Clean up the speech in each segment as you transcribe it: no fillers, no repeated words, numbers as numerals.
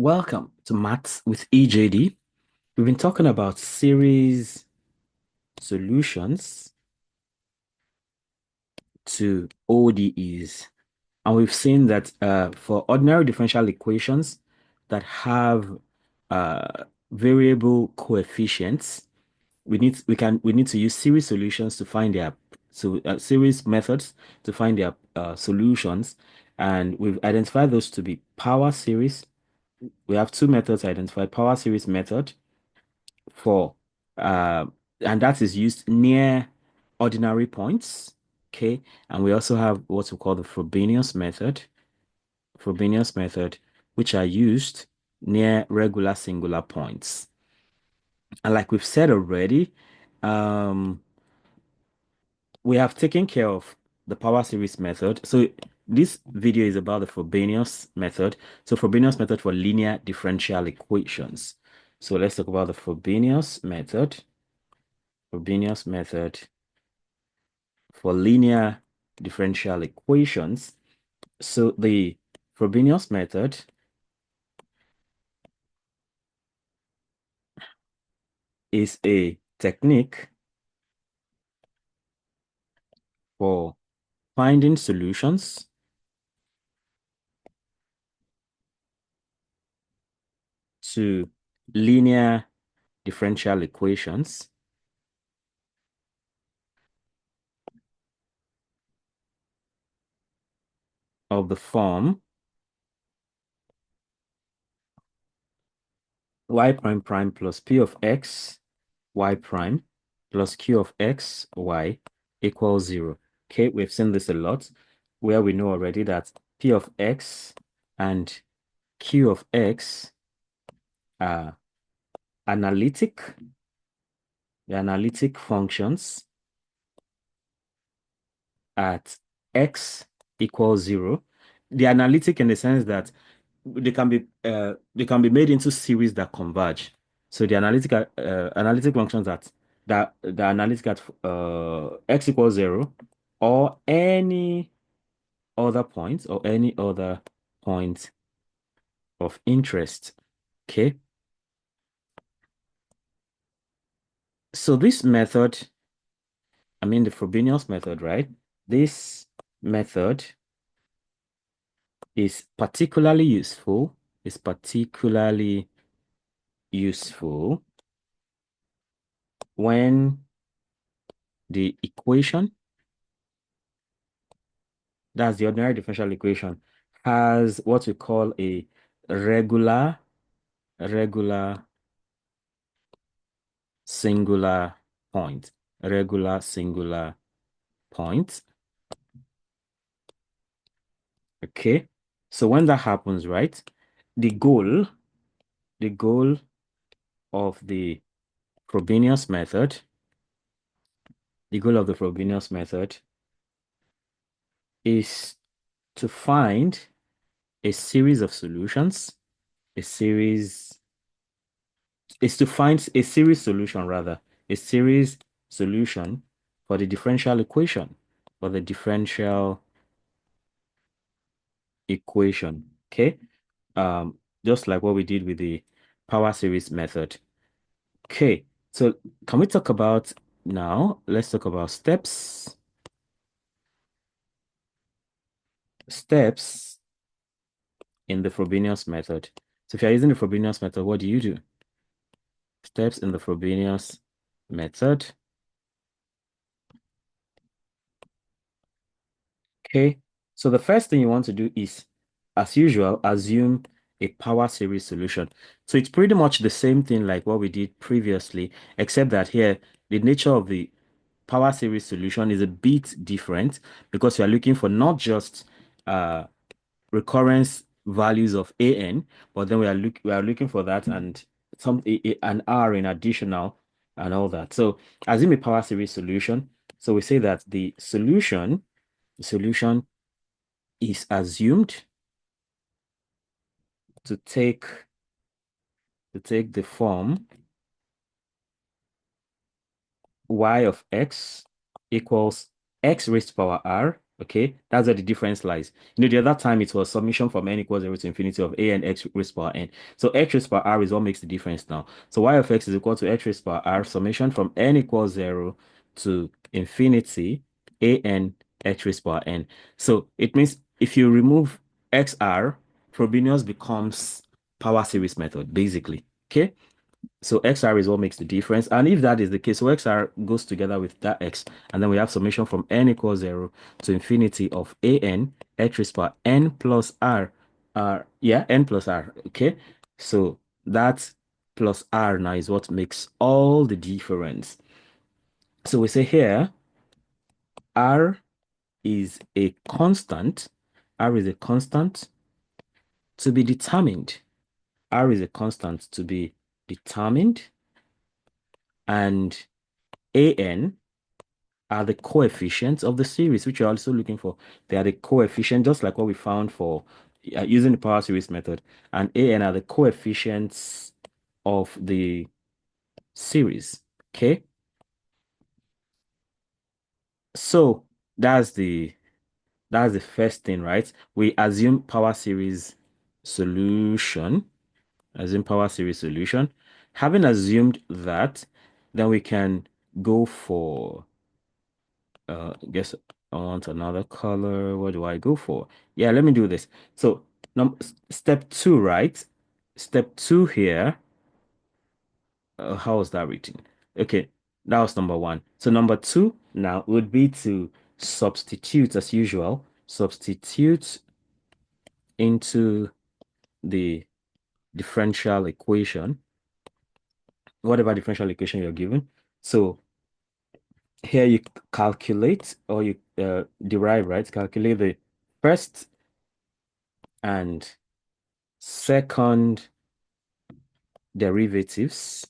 Welcome to Maths with EJD. We've been talking about series solutions to ODEs, and we've seen that for ordinary differential equations that have variable coefficients, we need to use series solutions to find their series methods to find their solutions, and we've identified those to be power series. We have two methods identified: power series method for uh, and that is used near ordinary points. Okay, and we also have what we call the Frobenius method, which are used near regular singular points. And like we've said already, um, we have taken care of the power series method. So this video is about the Frobenius method. So Frobenius method for linear differential equations. So let's talk about the Frobenius method. Frobenius method for linear differential equations. So the Frobenius method is a technique for finding solutions to linear differential equations of the form y prime prime plus p of x y prime plus q of x y equals 0. Okay, we've seen this a lot where we know already that p of x and q of x are analytic, the analytic functions at x equals 0. The analytic in the sense that they can be made into series that converge. So the analytic functions that the analytic at x equals 0 or any other point or any other point of interest. Okay. So this method, I mean the Frobenius method, right? This method is particularly useful when the equation, that's the ordinary differential equation, has what we call a regular regular singular point. Regular singular point. Okay. So when that happens, right, the goal, the goal of the Frobenius method, the goal of the Frobenius method is to find a series of solutions, a series is to find a series solution rather, a series solution for the differential equation, for the differential equation. Okay. Um, just like what we did with the power series method. Okay, so can we talk about now? Let's talk about steps in the Frobenius method. So if you're using the Frobenius method, what do you do? Steps in the Frobenius method. Okay, so the first thing you want to do is, as usual, assume a power series solution. So it's pretty much the same thing like what we did previously, except that here the nature of the power series solution is a bit different because you are looking for not just uh recurrence values of an, but then we are looking for that and an r in additional and all that. So assume a power series solution. So we say that the solution is assumed to take the form y of x equals x raised to power r Okay, that's where the difference lies. The other time it was summation from n equals 0 to infinity of a and x raised power n. So x raised power r is what makes the difference now. So y of x is equal to x raised power r summation from n equals 0 to infinity a n x raised power n. So it means if you remove xr, Frobenius becomes power series method, basically. Okay. So XR is what makes the difference. And if that is the case, so XR goes together with that X. And then we have summation from n equals 0 to infinity of AN X raised power n plus R. Yeah, n plus R. Okay. So that plus R now is what makes all the difference. So we say here, R is a constant. R is a constant to be determined. R is a constant to be determined. And AN are the coefficients of the series, which you're also looking for. They are the coefficients, just like what we found for using the power series method. And AN are the coefficients of the series. Okay. So that's the first thing, right? We assume power series solution. Assume power series solution. Having assumed that, then we can go for I guess I want another color. What do I go for? Yeah, let me do this. So step two, right? Step two here. How was that written? Okay, that was number one. So number two now would be to substitute as usual. Substitute into the differential equation, whatever differential equation you're given. So here you calculate or you derive, right? Calculate the first and second derivatives.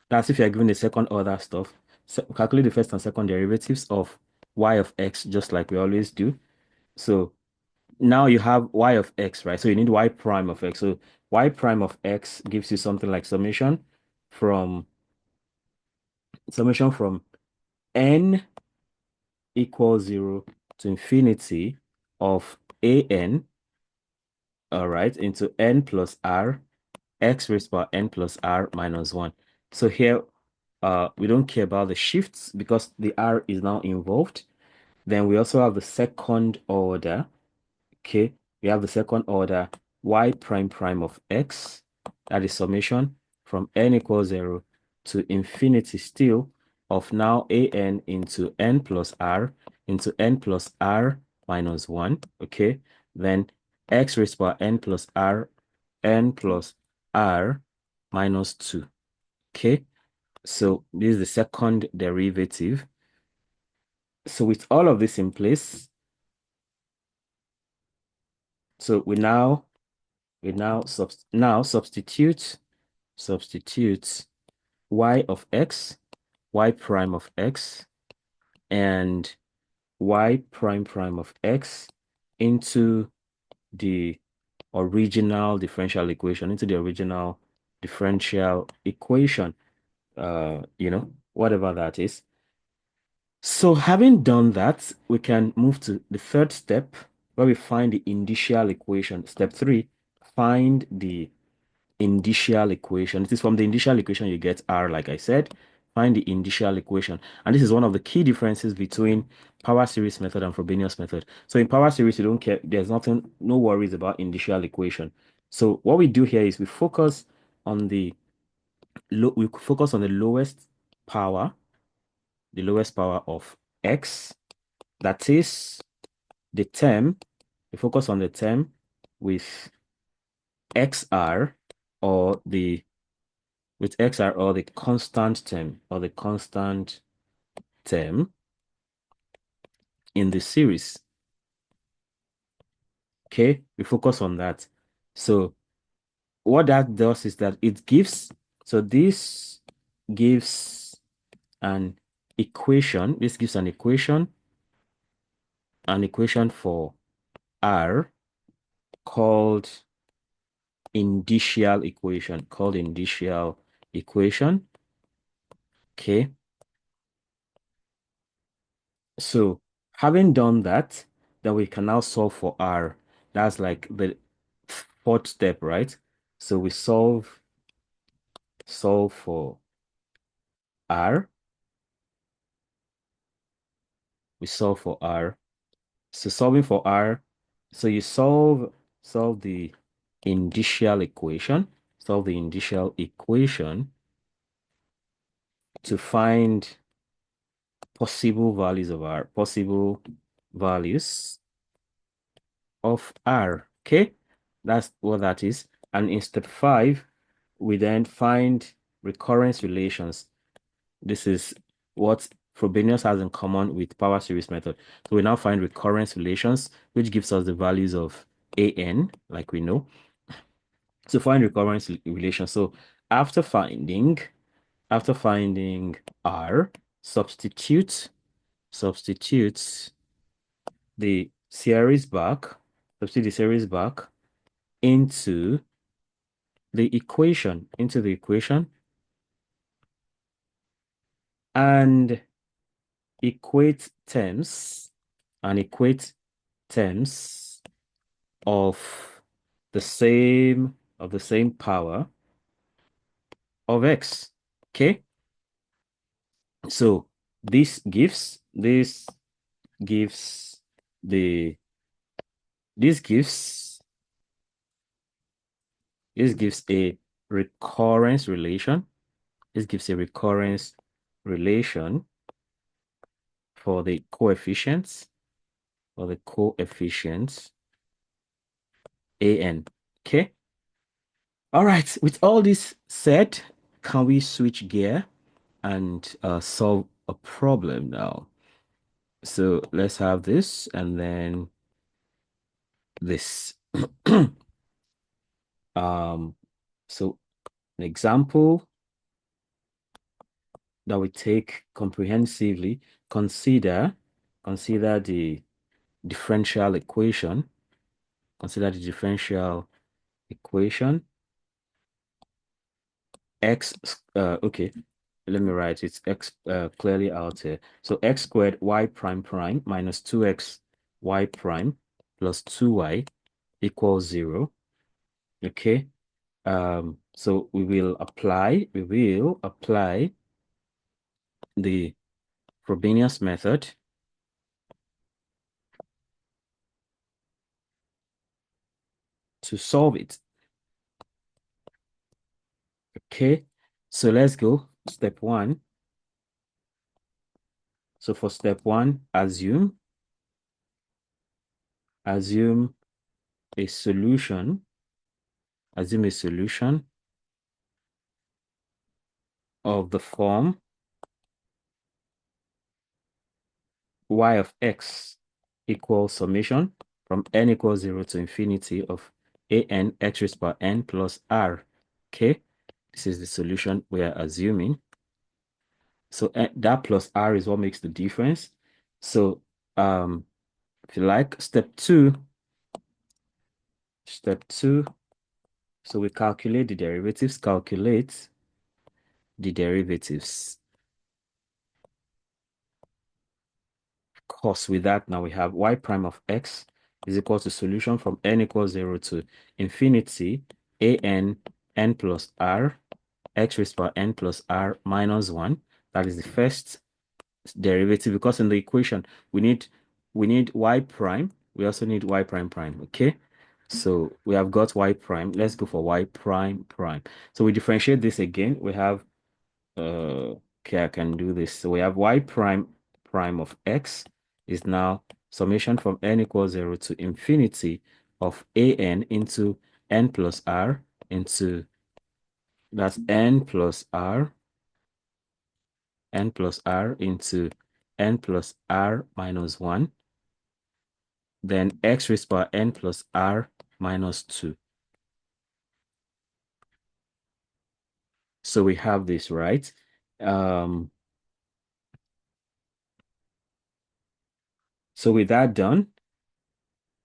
That's if you're given the second order stuff. So calculate the first and second derivatives of y of x, just like we always do. So now you have y of x, right? So you need y prime of x. So y prime of x gives you something like from summation from n equals 0 to infinity of an, all right, into n plus r x raised by n plus r minus 1. So here, we don't care about the shifts because the r is now involved. Then we also have the second order. Okay, we have the second order y prime prime of x. That is summation from n equals 0 to infinity still of now an into n plus r into n plus r minus 1. Okay, then x raised by n plus r n plus r minus 2. Okay, so this is the second derivative. So with all of this in place, so we now substitute y of x, y prime of x, and y prime prime of x into the original differential equation, whatever that is. So having done that, we can move to the third step where we find the indicial equation. Step three, find the indicial equation. It is from the indicial equation you get R, like I said. Find the indicial equation. And this is one of the key differences between power series method and Frobenius method. So in power series, you don't care. There's no worries about indicial equation. So what we do here is we focus on the lowest power of x. That is the term. We focus on the term with xr or the xr or the constant term in the series. Okay, we focus on that. So what that does is that this gives an equation. This gives an equation for R called indicial equation. Okay. So having done that, then we can now solve for R. That's like the fourth step, right? So we solve for R. We solve for R. So solving for R, so you solve the indicial equation, solve the indicial equation to find possible values of R, possible values of R. Okay, that's what that is. And in step 5, we then find recurrence relations. This is what Frobenius has in common with power series method. So we now find recurrence relations, which gives us the values of an, like we know. So find recurrence relation. So after finding R, substitute the series back, substitute the series back into into the equation, and equate terms equate terms of the same power of x. Okay, so gives the this gives this gives a recurrence relation. This gives a recurrence relation for the coefficients an. Okay. All right. With all this said, can we switch gear and solve a problem now? So let's have this and then this. Um, so an example that we take comprehensively, consider the differential equation. Consider the differential equation x, okay, let me write it's x clearly out here. So x squared y prime prime minus 2x y prime plus 2y equals 0. Okay. So we will apply the Frobenius method to solve it. Okay. So let's go. Step 1. So for step 1, assume a solution, assume a solution of the form y of x equals summation from n equals 0 to infinity of an x raised to power n plus r. Okay, this is the solution we are assuming. So that plus r is what makes the difference. So if you like, step 2, so we calculate the derivatives, Of course, with that, now we have y prime of x is equal to solution from n equals 0 to infinity n plus r x raised to power n plus r minus 1. That is the first derivative, because in the equation we need y prime. We also need y prime prime. Okay, so we have got y prime. Let's go for y prime prime. So we differentiate this again. We have okay, I can do this. So we have y prime prime of x is now summation from n equals 0 to infinity of an into n plus r into, that's n plus r into n plus r minus 1, then x raised to power n plus r minus 2. So we have this, right? So with that done,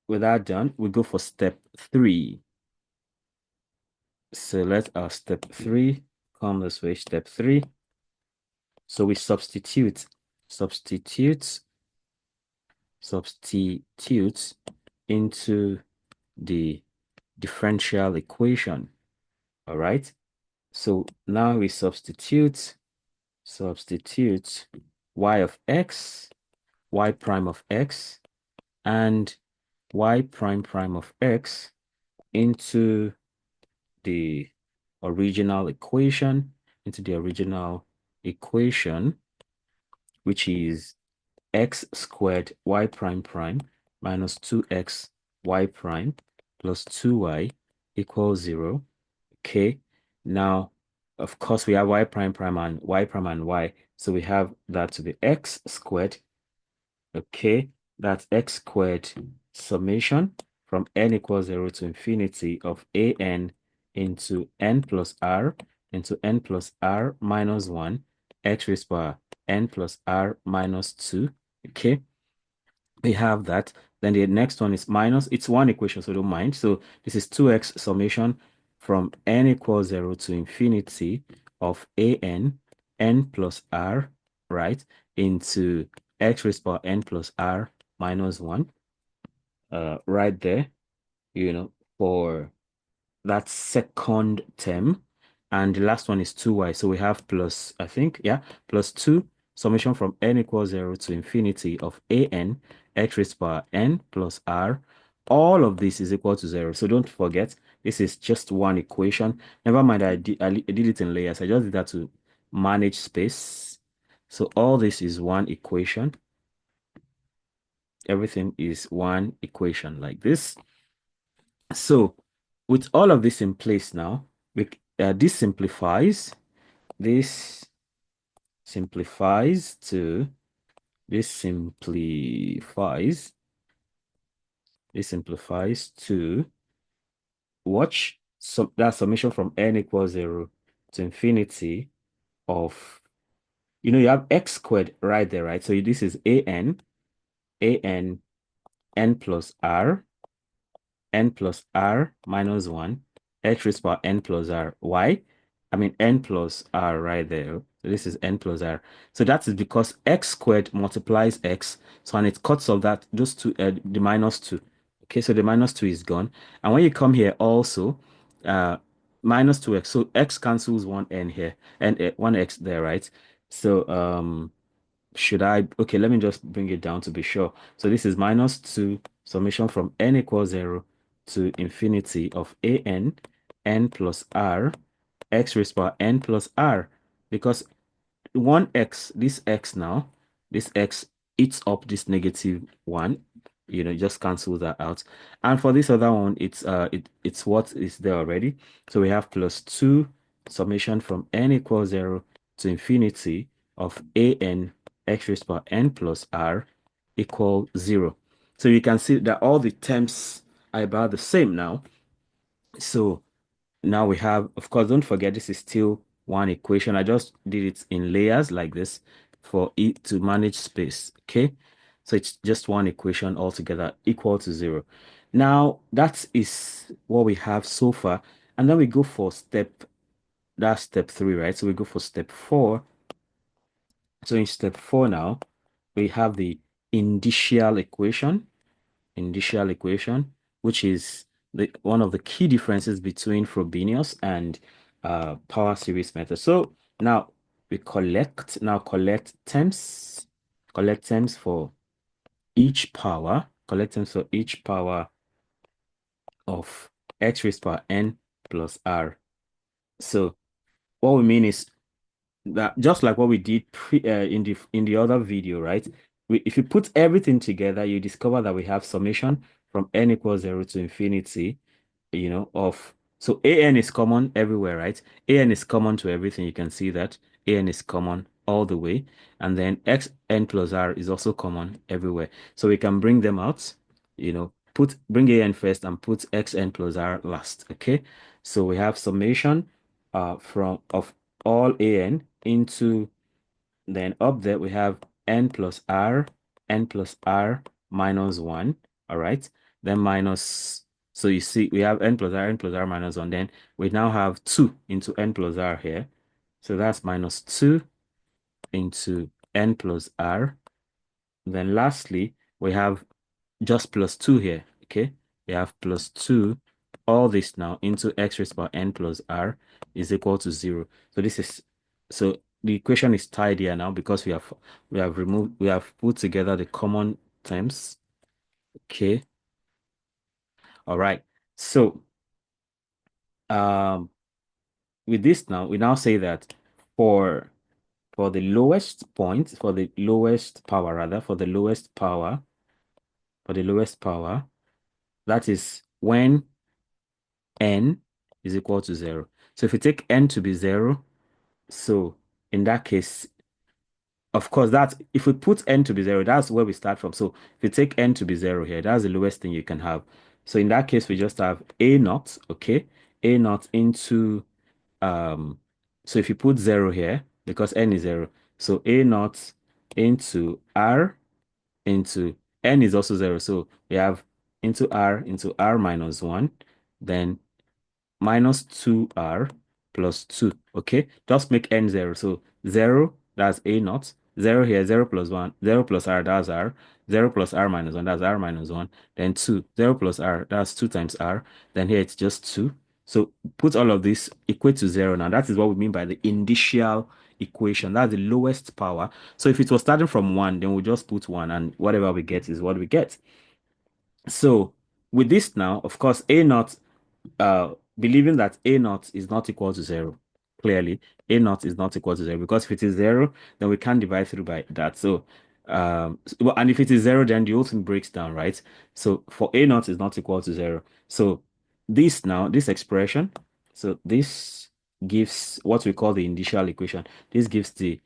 we go for step 3. So let our step 3 come this way. Step 3. So we substitute substitute into the differential equation. All right. So now we substitute y of x, y prime of x, and y prime prime of x into the original equation, which is x squared y prime prime minus 2x y prime plus 2y equals 0. Okay. Now, of course, we have y prime prime and y. So we have that to be x squared. Okay. That's x squared summation from n equals 0 to infinity of an into n plus r into n plus r minus 1 x raised to power n plus r minus 2. Okay, we have that. Then the next one is minus. It's one equation, so don't mind. So this is 2x summation from n equals 0 to infinity of n plus r, right, into x raised to power n plus r minus 1, right there, for that second term. And the last one is 2y. So we have plus, I think, yeah, plus 2 summation from n equals 0 to infinity of an x raised to power n plus r. All of this is equal to 0. So don't forget, this is just one equation. Never mind, I did it in layers. I just did that to manage space. So all this is one equation. Everything is one equation like this. So with all of this in place now, this simplifies. This simplifies to this simplifies to watch that summation from n equals 0 to infinity of, you have x squared right there, right? So this is an n plus r n plus r minus 1 x raised to power n plus r. Why? I mean n plus r right there. So this is n plus r. So that is because x squared multiplies x. So and it cuts off that those two, the minus 2. Okay, so the minus 2 is gone. And when you come here also, minus 2x. So x cancels one n here and one x there, right? So okay, let me just bring it down to be sure. So this is minus 2 summation from n equals 0 to infinity of n plus r x raised to power n plus r, because this x now, this x eats up this negative 1, just cancel that out. And for this other one, it's what is there already. So we have plus 2 summation from n equals 0 to infinity of an x raised to power n plus r equal 0. So you can see that all the terms are about the same now. So now we have, of course, don't forget this is still one equation. I just did it in layers like this for it to manage space. Okay. So it's just one equation altogether equal to 0. Now that is what we have so far. And then we go for that's step 3, right? So we go for step 4. So in step 4 now, we have the indicial equation indicial equation, which is one of the key differences between Frobenius and power series method. So now we collect terms for each power, of x raised to power n plus r. So what we mean is that just like what we did in the other video, right? If you put everything together, you discover that we have summation from n equals 0 to infinity, of, so an is common everywhere, right? An is common to everything. You can see that an is common all the way, and then x n plus r is also common everywhere. So we can bring them out, bring an first and put x n plus r last. Okay, so we have summation from of all an into, then up there we have n plus r minus 1. All right, then minus, so you see we have n plus r minus 1. Then we now have 2 into n plus r here, so that's minus 2 into n plus r. Then lastly we have just plus 2 here, okay? We have plus 2, all this now into x raised to power n plus r is equal to 0. So this is, so the equation is tied here now because we have put together the common terms, okay? All right. So um with this now, we now say that for the lowest point, for the lowest power rather, for the lowest power, that is when n is equal to 0. So if you take n to be 0, so in that case, of course, that's if we put n to be 0, that's where we start from. So if you take n to be 0 here, that's the lowest thing you can have. So in that case, we just have a naught, okay? A naught into so if you put 0 here, because n is 0, so a naught into r into n is also 0. So we have into r minus 1, then minus 2r plus 2. Okay, just make n 0. So 0, that's a naught. 0 here, 0 plus 1. 0 plus r, that's r. 0 plus r minus 1, that's r minus 1. Then 2. 0 plus r, that's 2 times r. Then here it's just 2. So put all of this equate to 0 now. That is what we mean by the indicial equation. That's the lowest power. So if it was starting from 1, then we'll just put 1, and whatever we get is what we get. So with this now, of course, a naught, believing that a naught is not equal to 0, clearly a naught is not equal to 0, because if it is 0, then we can't divide through by that. So and if it is 0, then the whole thing breaks down, right? So for a naught is not equal to 0. So this now, this expression, so this gives what we call the indicial equation. This gives the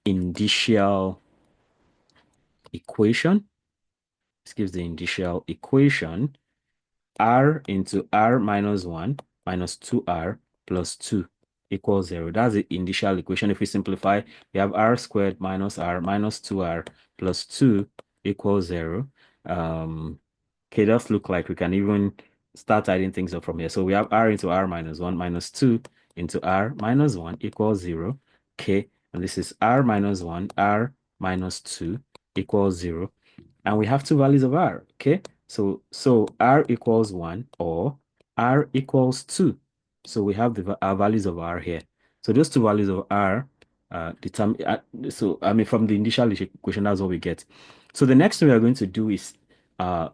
indicial equation. This gives the indicial equation, r into r minus 1 minus 2r plus 2 equals 0. That's the initial equation. If we simplify, we have r squared minus r minus 2r plus 2 equals 0. Okay, just look like we can even start adding things up from here. So we have r into r minus 1 minus 2 into r minus 1 equals 0. Okay, and this is r minus 1, r minus 2 equals 0. And we have two values of r, okay? So r equals 1 or r equals 2. So we have our values of r here. So those two values of r determine, so I mean, from the initial equation, that's what we get. So the next thing we are going to do is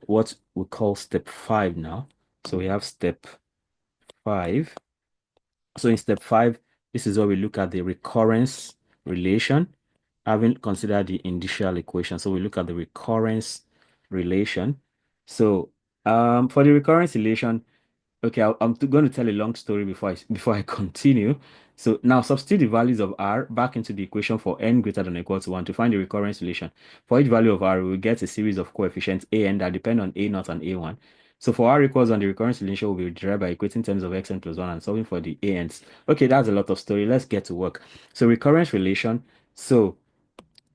what we call step 5 now. So we have step 5. So in step 5, this is where we look at the recurrence relation, having considered the initial equation. So we look at the recurrence relation. So for the recurrence relation, okay, I'm going to tell a long story before I continue. So now substitute the values of r back into the equation for n greater than or equal to 1 to find the recurrence relation. For each value of r, we will get a series of coefficients an that depend on a naught and a1. So for r equals 1, the recurrence relation will be derived by equating terms of xn plus 1 and solving for the ans. Okay, that's a lot of story. Let's get to work. So recurrence relation. So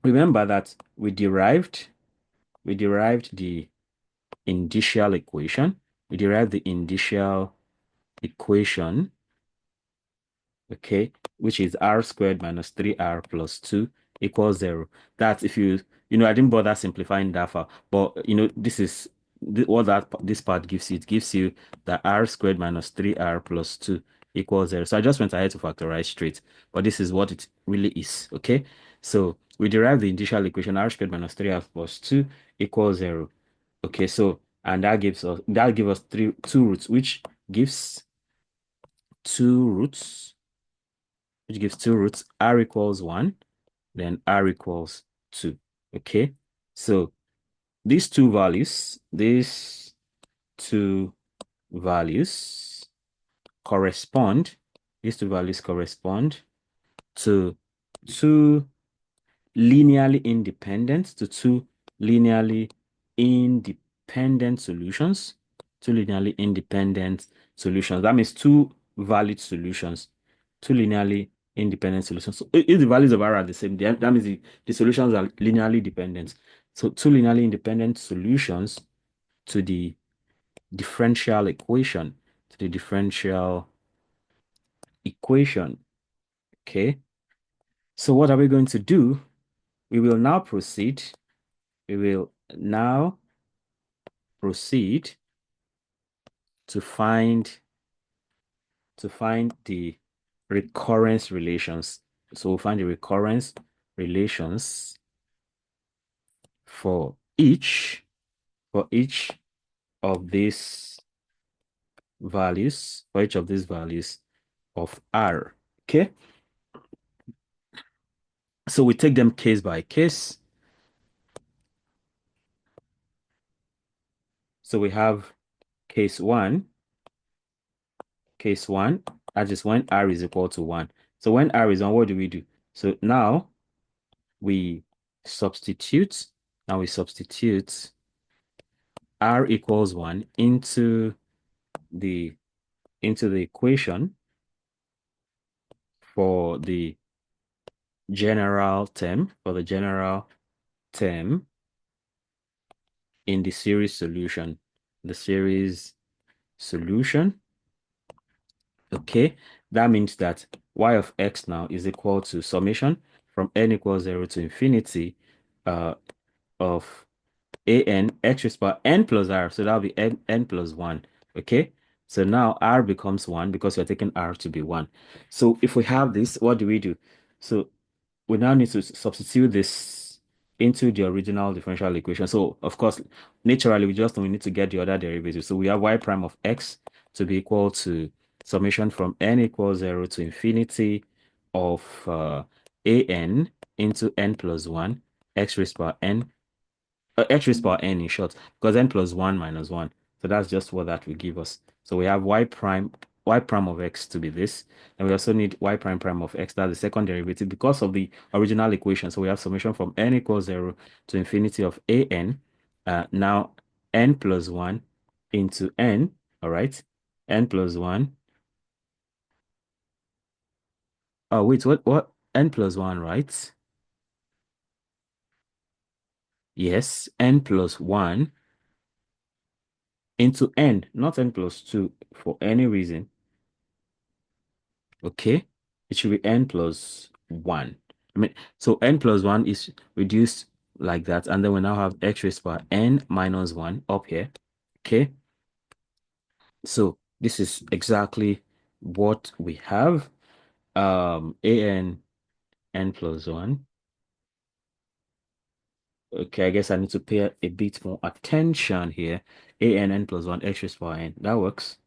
remember that we derived the indicial equation. We derived the indicial equation, okay, which is r squared minus 3r plus 2 equals 0. That's if I didn't bother simplifying that far, but this is what this part gives you. It gives you that r squared minus 3r plus 2 equals 0. So I just went ahead to factorize straight, but this is what it really is, okay? So we derive the initial equation, r squared minus 3r plus 2 equals 0. Okay, so and that gives us two roots, two roots which gives two roots, r equals 1, then r equals 2. Okay, so these two values correspond, to two two linearly independent solutions, That means two valid solutions, two linearly independent solutions. So if the values of R are the same, that means the solutions are linearly dependent. So two linearly independent solutions to the differential equation, to the differential equation. Okay. So what are we going to do? We will now proceed. We will Now proceed to find the recurrence relations. So we'll find the recurrence relations for each of these values of R. Okay. So we take them case by case. So we have case one, case one, that is when R is equal to one. So when R is one, what do we do? So now we substitute, now we substitute R equals one the into the equation for the general term in the series solution. The series solution. Okay, that means that y of x now is equal to summation from n equals 0 to infinity uh, of an x raised power n plus r. So that'll be n plus 1. Okay, so now r becomes 1 because we're taking r to be 1. So if we have this, what do we do? So we now need to substitute this into the original differential equation. So of course, naturally, we need to get the other derivative. So we have y prime of x to be equal to summation from n equals 0 to infinity of an into n plus 1 x raised power n x raised power n in short, because n plus 1 minus 1. So that's just what that will give us. So we have y prime of x to be this. And we also need y prime prime of x, that's the second derivative because of the original equation. So we have summation from n equals 0 to infinity of an. Now n plus 1 into n, all right? N plus 1. Oh, wait, what? N plus 1, right? Yes, n plus 1 into n, not n plus 2 for any reason. Okay, it should be n plus 1. I mean, so n plus 1 is reduced like that, and then we now have x raised by n minus 1 up here. Okay, so this is exactly what we have. An n plus 1. Okay, I guess I need to pay a bit more attention here. An n plus 1 x raised by n. That works.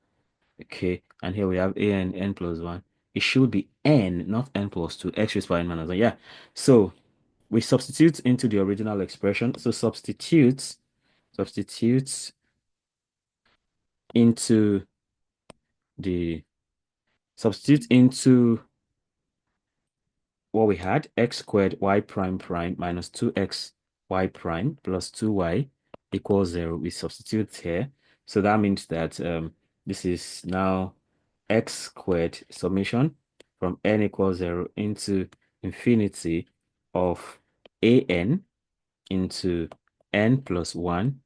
Okay, and here we have an n plus 1. It should be n, not n plus 2, x raised by n minus 1. Yeah, so we substitute into the original expression. So substitute into the substitute into what we had, x squared y prime prime minus 2x y prime plus 2y equals 0. We substitute here. So that means that this is now x squared summation from n equals 0 into infinity of an into n plus 1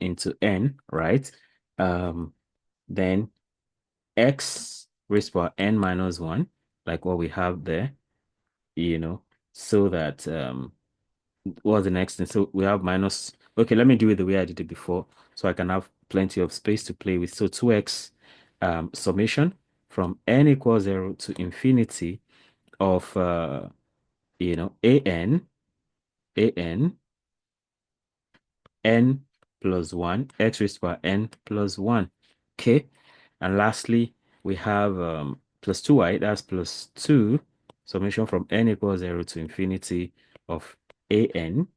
into n, right? Um, then x raised power n minus 1, like what we have there, so that what's the next thing? So we have minus, okay, let me do it the way I did it before, so I can have plenty of space to play with. So 2x summation from n equals 0 to infinity of an n plus 1, x raised by n plus 1. Okay. And lastly, we have plus 2y, that's plus 2, summation from n equals 0 to infinity of an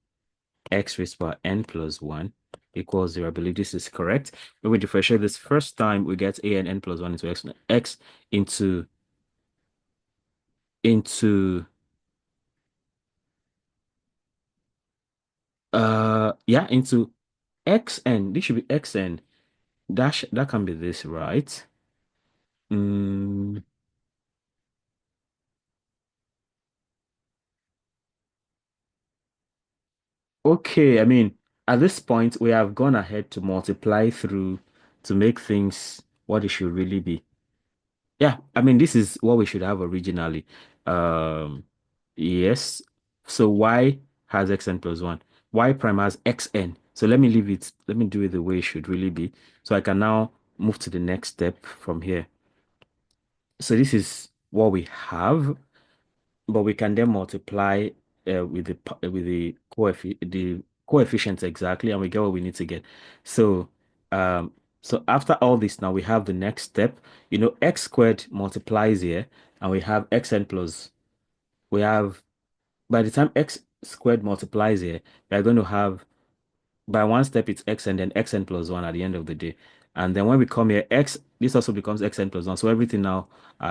x raised by n plus 1 equals 0. I believe this is correct. When we differentiate this first time, we get an plus 1 into x into yeah, into xn. This should be xn. That can be this, right? Mm, okay, I mean, at this point, we have gone ahead to multiply through to make things what it should really be. Yeah, I mean, this is what we should have originally. Um, yes. So y has xn plus 1. y prime has xn. So let me leave it, let me do it the way it should really be. So I can now move to the next step from here. So this is what we have, but we can then multiply with the coefficients exactly, and we get what we need to get. So um so after all this, now we have the next step. X squared multiplies here, and we have xn plus. We have By the time x squared multiplies here, we're going to have, by one step it's x and then xn plus 1 at the end of the day. And then when we come here, this also becomes xn plus 1. So everything now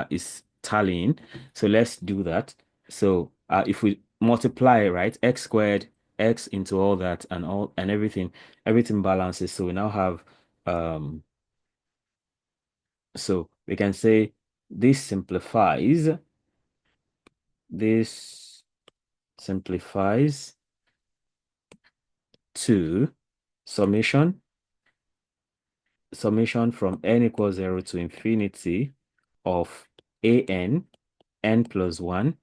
is tallying. So let's do that. So if we multiply, right, x squared, x into all that and everything balances. So we now have, um, so we can say this this simplifies to summation summation from n equals 0 to infinity of n plus 1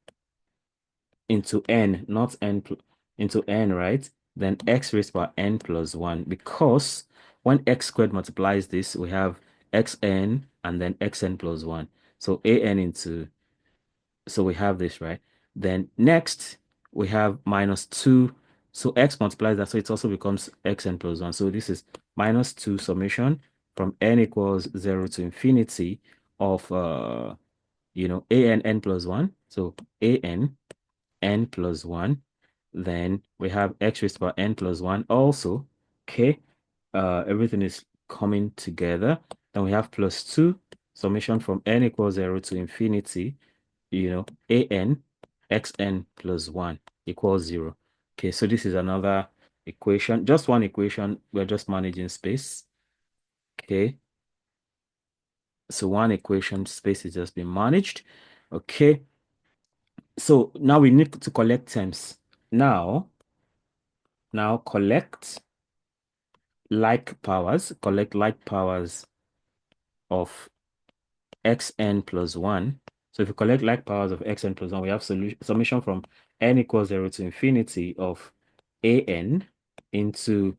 into n, not into n, right? Then x raised by n plus 1, because when x squared multiplies this, we have xn and then xn plus 1. So so we have this, right? Then next, we have minus 2. So x multiplies that, so it also becomes xn plus 1. So this is minus 2 summation from n equals 0 to infinity of, n plus 1. So n plus 1. Then we have x raised to power n plus 1 also. Okay. Everything is coming together. Then we have plus 2 summation from n equals 0 to infinity, an xn plus 1 equals 0. Okay, so this is another equation, just one equation. We're just managing space. Okay, so one equation, space is just being managed. Okay, so now we need to collect terms. Now collect like powers of xn plus 1. So if you collect like powers of xn plus 1, we have summation from n equals 0 to infinity of an into,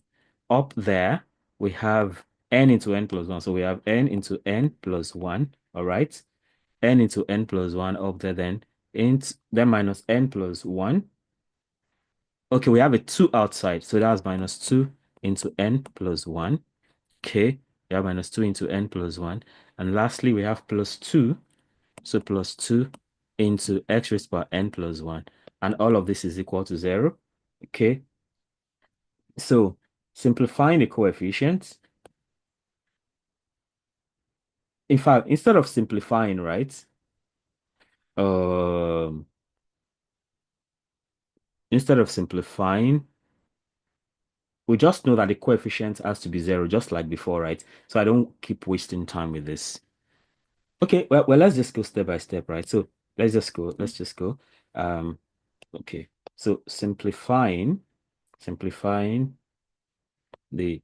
up there, we have n into n plus 1. So we have n into n plus 1, all right? N into n plus 1 up there, then minus n plus 1. Okay, we have a 2 outside, so that's minus 2 into n plus 1. Okay, we have minus 2 into n plus 1. And lastly, we have plus 2. So plus 2 into x raised by n plus 1. And all of this is equal to 0. Okay, so simplifying the coefficients. In fact, instead of simplifying, right? Um, Instead of simplifying, we just know that the coefficient has to be 0, just like before, right? So I don't keep wasting time with this. Okay, well, let's just go step by step, right? So let's just go. Um, okay. So simplifying the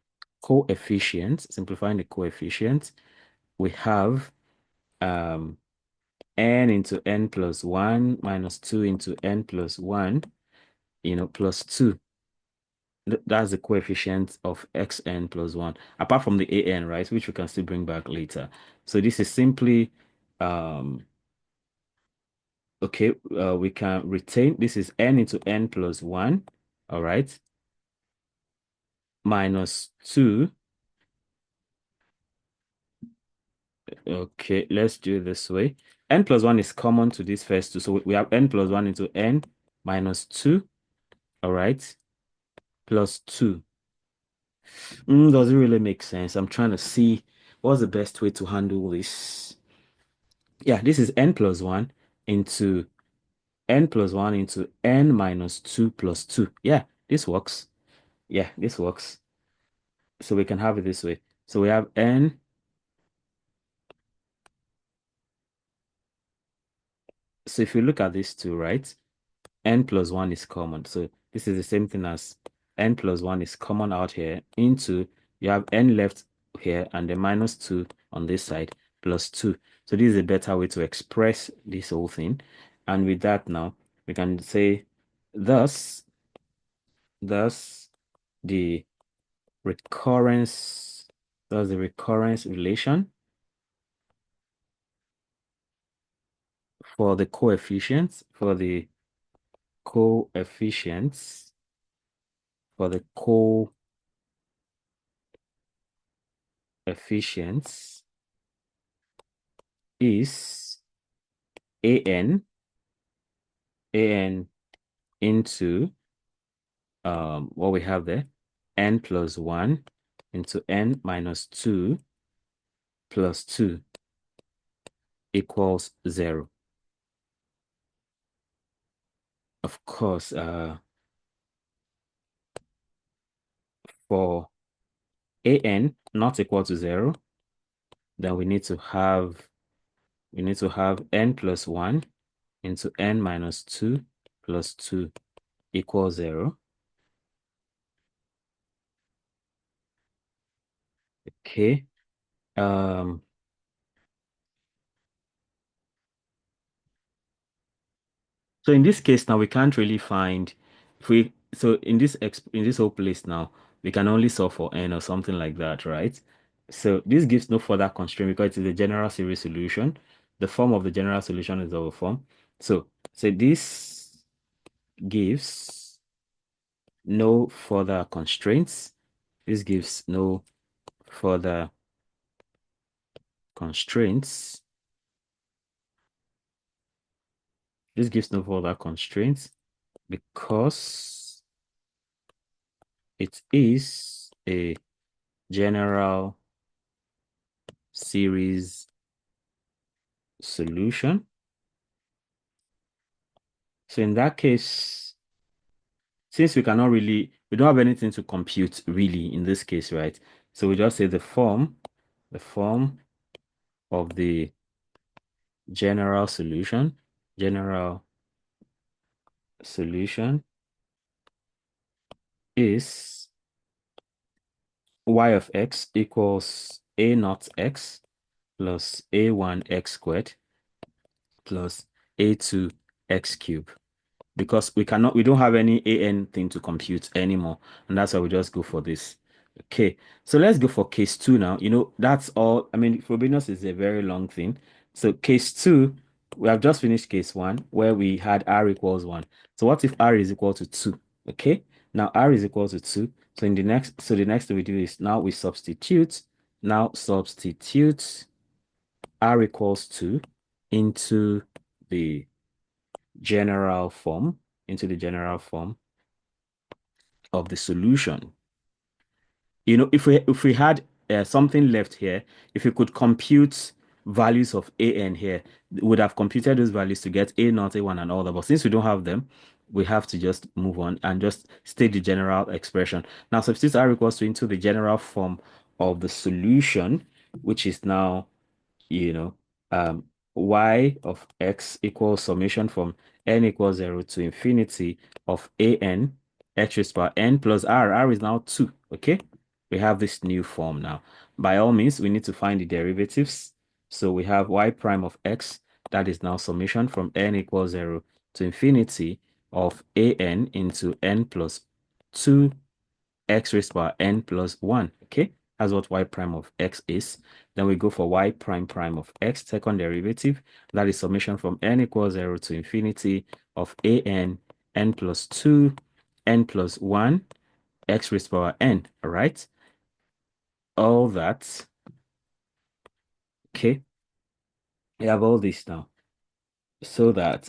simplifying the coefficients, we have um n into n plus 1 minus 2 into n plus 1, plus 2. That's the coefficient of xn plus 1, apart from the an, right, which we can still bring back later. So this is simply, okay, we can retain, this is n into n plus 1, all right, minus 2. Okay, let's do it this way. N plus 1 is common to these first two. So we have n plus 1 into n minus 2, all right, plus 2. Does it really make sense? I'm trying to see what's the best way to handle this. Yeah, this is n plus 1 into n minus 2 plus 2. Yeah, this works. Yeah, this works. So we can have it this way. So we have n. So if you look at these two, right, n plus 1 is common. So this is the same thing as n plus 1 is common out here into, you have n left here and the minus 2 on this side plus 2. So this is a better way to express this whole thing. And with that now, we can say thus the recurrence, that's the recurrence relation for the coefficients, coefficients, for the coefficients is an into what we have there, n plus 1 into n minus 2 plus 2 equals 0. Of course, for an not equal to 0, then we need to have n plus 1 into n minus 2 plus 2 equals 0. Okay. Um, so in this case now we can't really find if we so in this whole place now we can only solve for n or something like that, right? So this gives no further constraint because it is a general series solution. The form of the general solution is our form. So this gives no further constraints. This gives no further constraints. This gives no further constraints because it is a general series solution. So in that case, since we don't have anything to compute really in this case, right? So we just say the form of the general solution is y of x equals a naught x plus a1 x squared plus a2 x cubed. Because we don't have any an thing to compute anymore, and that's why we just go for this. Okay, so let's go for case 2 now. That's all. I mean, Frobenius is a very long thing. So case 2, we have just finished case 1 where we had r equals 1. So what if r is equal to 2? Okay, now r is equal to 2. So the next thing we do is now substitute r equals 2 into the general form of the solution. If we had something left here, if we could compute values of an here, we would have computed those values to get a naught, a1, and all that. But since we don't have them, we have to just move on and just state the general expression. Now substitute r equals to into the general form of the solution, which is now you know, y of x equals summation from n equals 0 to infinity of an x raised to power n plus r. R is now 2, okay? We have this new form now. By all means, we need to find the derivatives. So we have y prime of x, that is now summation from n equals 0 to infinity of an into n plus 2 x raised to power n plus 1, okay? That's what y prime of x is. Then we go for y prime prime of x, second derivative. That is summation from n equals 0 to infinity of n plus 2, n plus 1, x raised to power n, all right? All that, okay? We have all this now. So that,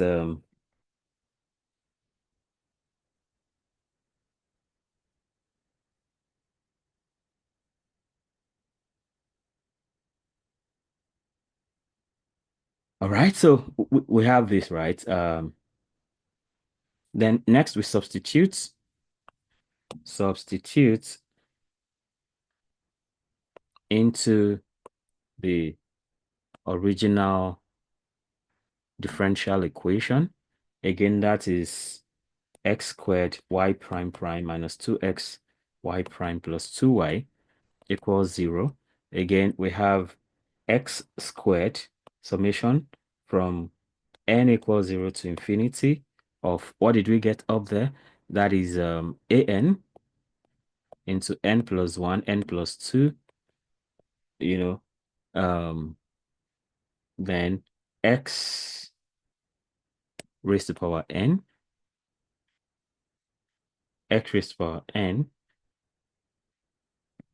all right, so we have this, right? Then next we substitute into the original differential equation. Again, that is x squared y prime prime minus 2x y prime plus 2y equals 0. Again, we have x squared summation from n equals 0 to infinity of what did we get up there? That is an into n plus 1, n plus 2, you know, then x raised to power n, x raised to power n,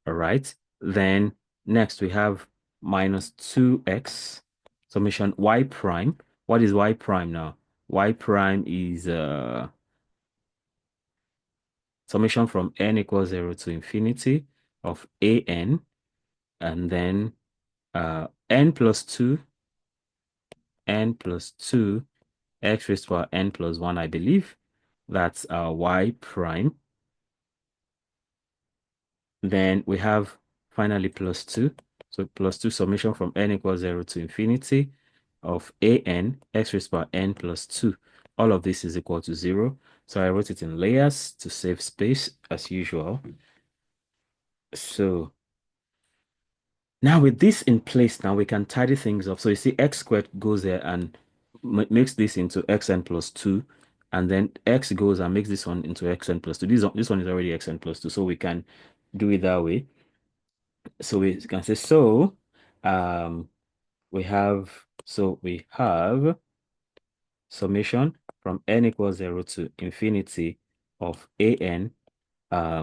all right? Then next we have minus 2x summation y prime. What is y prime now? Y prime is summation from n equals 0 to infinity of an, and then n plus 2, n plus 2, x raised to power n plus 1, I believe. That's y prime. Then we have finally plus 2. So plus 2 summation from n equals 0 to infinity of an x raised to power n plus 2. All of this is equal to 0. So I wrote it in layers to save space as usual. So now with this in place, now we can tidy things up. So you see x squared goes there and makes this into xn plus 2. And then x goes and makes this one into xn plus 2. This one is already xn plus 2. So we can do it that way. So we can say, um, we have summation from n equals 0 to infinity of an, I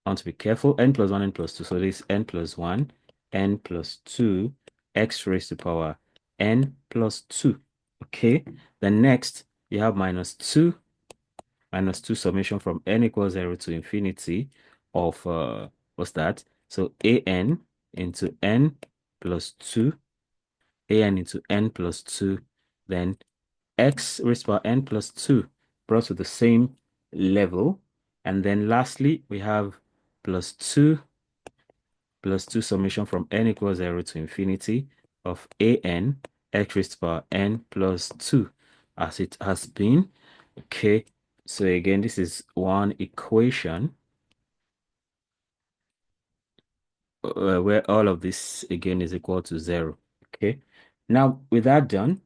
want to be careful, n plus 1, n plus 2. So this n plus 1, n plus 2, x raised to power n plus 2. Okay. Then next, you have minus 2 summation from n equals 0 to infinity of, what's that? So an into n plus 2, an into n plus 2, then x raised to power n plus 2 brought to the same level. And then lastly, we have plus 2 summation from n equals 0 to infinity of an x raised to power n plus 2 as it has been. Okay, so again, this is one equation where all of this again is equal to 0. Okay, now with that done,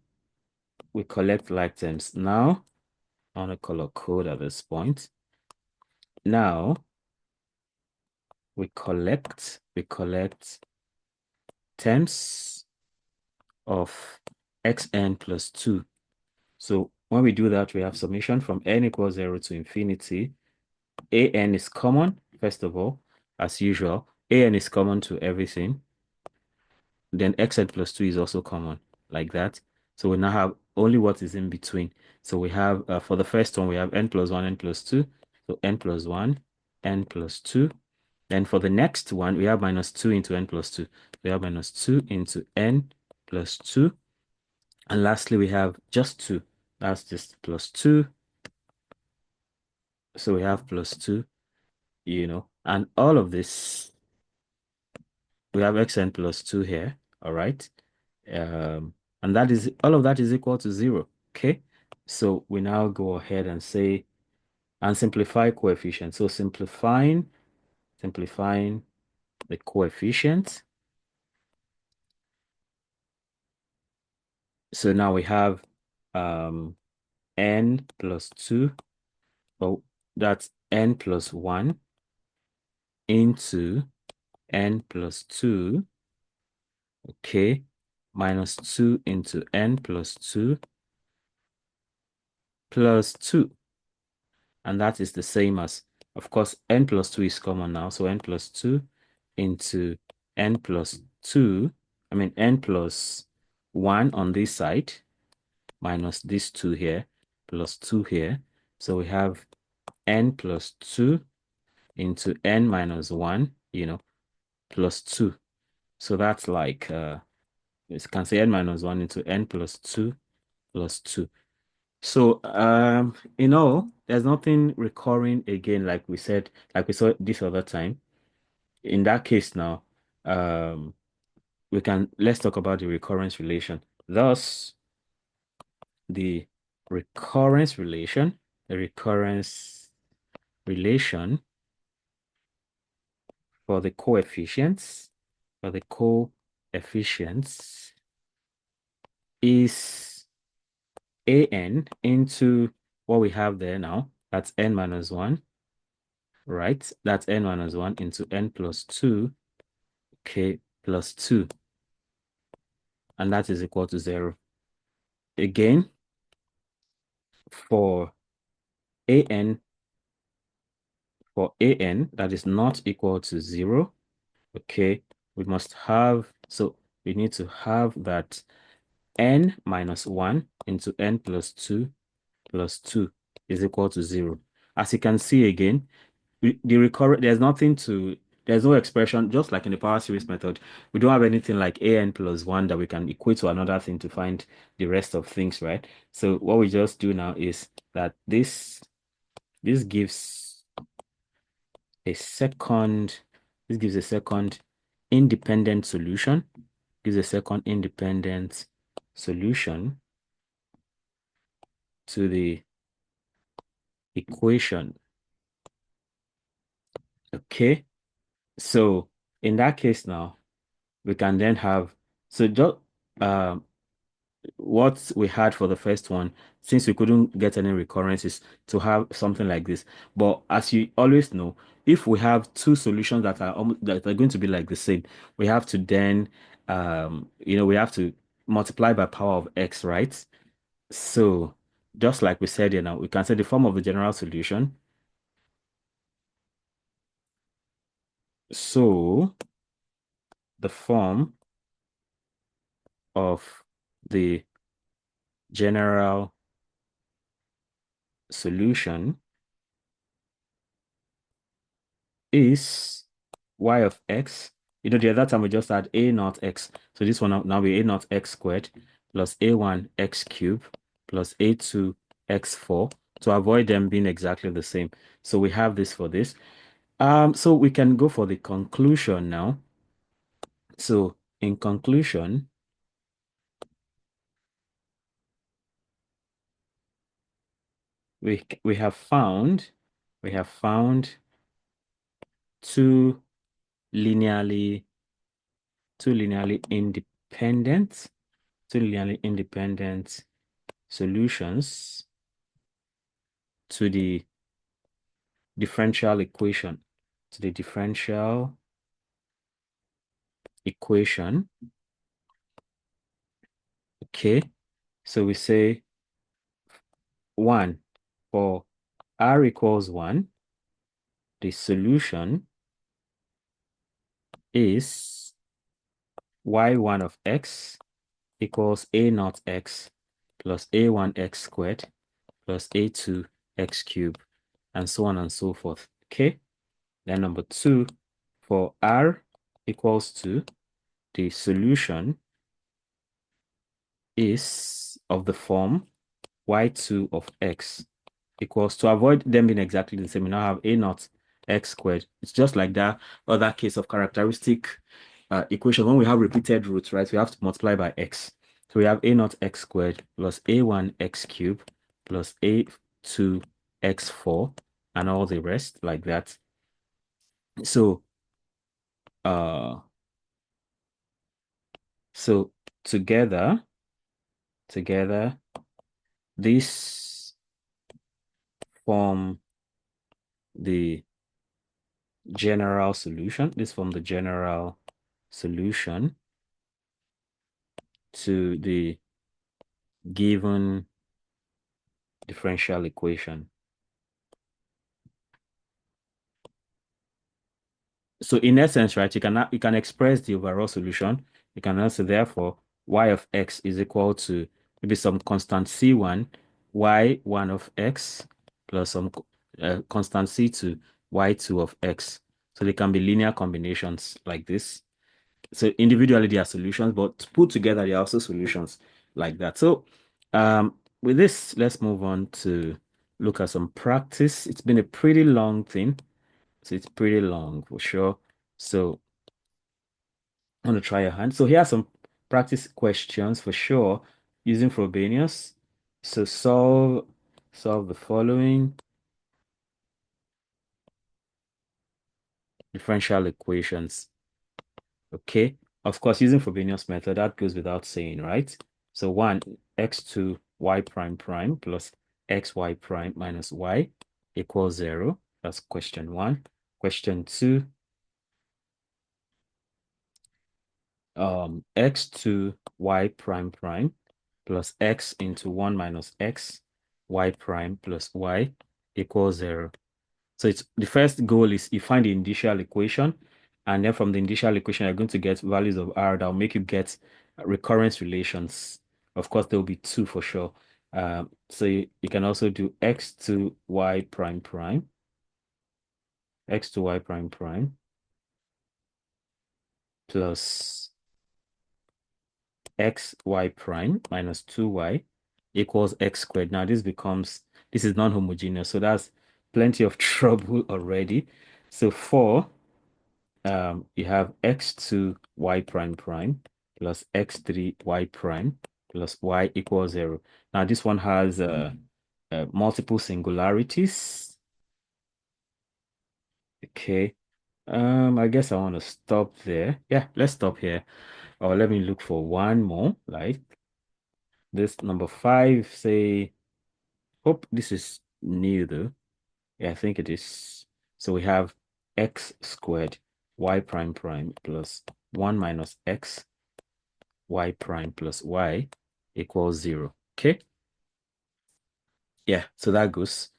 we collect like terms. Now, I want to color code at this point. Now, we collect terms of xn plus 2. So when we do that, we have summation from n equals 0 to infinity. An is common, first of all, as usual. An is common to everything. Then xn plus 2 is also common, like that. So we now have only what is in between. So we have, for the first one, we have n plus 1, n plus 2. So n plus 1, n plus 2. Then for the next one, we have minus 2 into n plus 2. We have minus 2 into n plus 2. And lastly, we have just 2. That's just plus 2. So we have plus 2, and all of this, we have xn plus 2 here, all right? And that is, all of that is equal to 0, okay? So we now go ahead and say, and simplify coefficients. So simplifying the coefficient. So now we have n plus 2, oh, that's n plus 1 into n plus 2, okay, minus 2 into n plus 2 plus 2. And that is the same as, of course, n plus 2 is common now. So n plus 2 into n plus 2, n plus 1 on this side, minus this 2 here, plus 2 here. So we have n plus 2 into n minus 1, plus 2. So that's like, you can say n minus 1 into n plus 2 plus 2. So, there's nothing recurring again, like we said, like we saw this other time. In that case now, um, let's talk about the recurrence relation. Thus, the the recurrence relation for the coefficients, is an into what we have there now. That's n minus 1 right? That's n minus 1 into n plus 2, okay, plus 2. And that is equal to 0. Again, for an, that is not equal to 0, okay, we must have, so we need to have that n minus 1 into n plus 2 plus 2 is equal to 0. As you can see again, the recurrent, there's no expression, just like in the power series method. We don't have anything like an plus 1 that we can equate to another thing to find the rest of things, right? So what we just do now is that this gives a second, this gives a second independent solution, gives a second independent solution to the equation. Okay, so in that case now, we can then have, so just what we had for the first one, since we couldn't get any recurrences, to have something like this. But as you always know, if we have two solutions that are going to be like the same, we have to then we have to multiply by power of x, right? So just like we said here now, we can say the form of the general solution. So the form of the general solution is y of x. The other time we just had a naught x. So this one now be a naught x squared plus a1 x cubed plus a2 x4 to avoid them being exactly the same. So we have this for this. So we can go for the conclusion now. So in conclusion, we have found two linearly two linearly independent two linearly independent solutions to the differential equation. To the differential equation. Okay. So we say 1 for r equals 1, the solution is y1 of x equals a naught x plus a1 x squared plus a2 x cubed, and so on and so forth. Okay. Then number 2, for r equals to, the solution is of the form y2 of x equals, to avoid them being exactly the same, we now have a naught x squared. It's just like that other case of characteristic equation. When we have repeated roots, right, we have to multiply by x. So we have a naught x squared plus a1 x cubed plus a2 x4 and all the rest like that. So uh so together this form the general solution. This form the general solution to the given differential equation. So in essence, right, you can express the overall solution. You can also therefore y of x is equal to maybe some constant c1 y1 of x plus some constant c2 y2 of x. So they can be linear combinations like this. So individually they are solutions, but put together they are also solutions like that. So with this, let's move on to look at some practice. It's been a pretty long thing. So it's pretty long for sure. So I'm gonna try your hand. So here are some practice questions for sure using Frobenius. So solve the following differential equations. Okay. Of course, using Frobenius method, that goes without saying, right? So 1, x2 y prime prime plus xy prime minus y equals 0. That's question one. Question two, x2 y prime prime plus x into 1 minus x y prime plus y equals 0. So it's the first goal is you find the indicial equation, and then from the indicial equation, you're going to get values of R that will make you get recurrence relations. Of course, there will be two for sure. So you can also do x to y prime prime, x to y prime prime plus x y prime minus 2y equals x squared. Now this is non-homogeneous, so that's plenty of trouble already. So for you have x2 y prime prime plus x3 y prime plus y equals 0. Now this one has multiple singularities. Okay. I guess I want to stop there. Yeah, let's stop here. Or let me look for one more, like this number five, say, hope this is new though. Yeah, I think it is. So we have x squared y prime prime plus 1 minus x y prime plus y equals 0. Okay. Yeah, so that goes.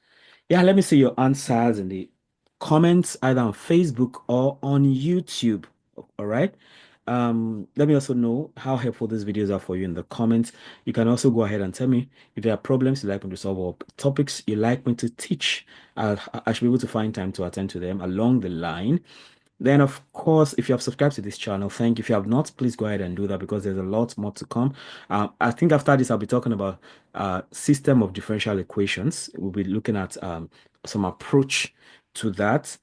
Yeah, let me see your answers in the comments either on Facebook or on YouTube. All right. Let me also know how helpful these videos are for you in the comments. You can also go ahead and tell me if there are problems you'd like me to solve or topics you like me to teach. I should be able to find time to attend to them along the line. Then, of course, if you have subscribed to this channel, thank you. If you have not, please go ahead and do that because there's a lot more to come. I think after this, I'll be talking about system of differential equations. We'll be looking at some approach to that.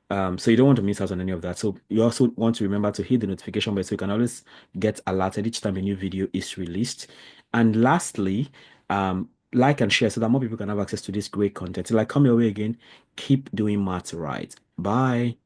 So you don't want to miss out on any of that. So you also want to remember to hit the notification bell so you can always get alerted each time a new video is released. And lastly, like and share so that more people can have access to this great content. Till I come your way again, keep doing math right. Bye.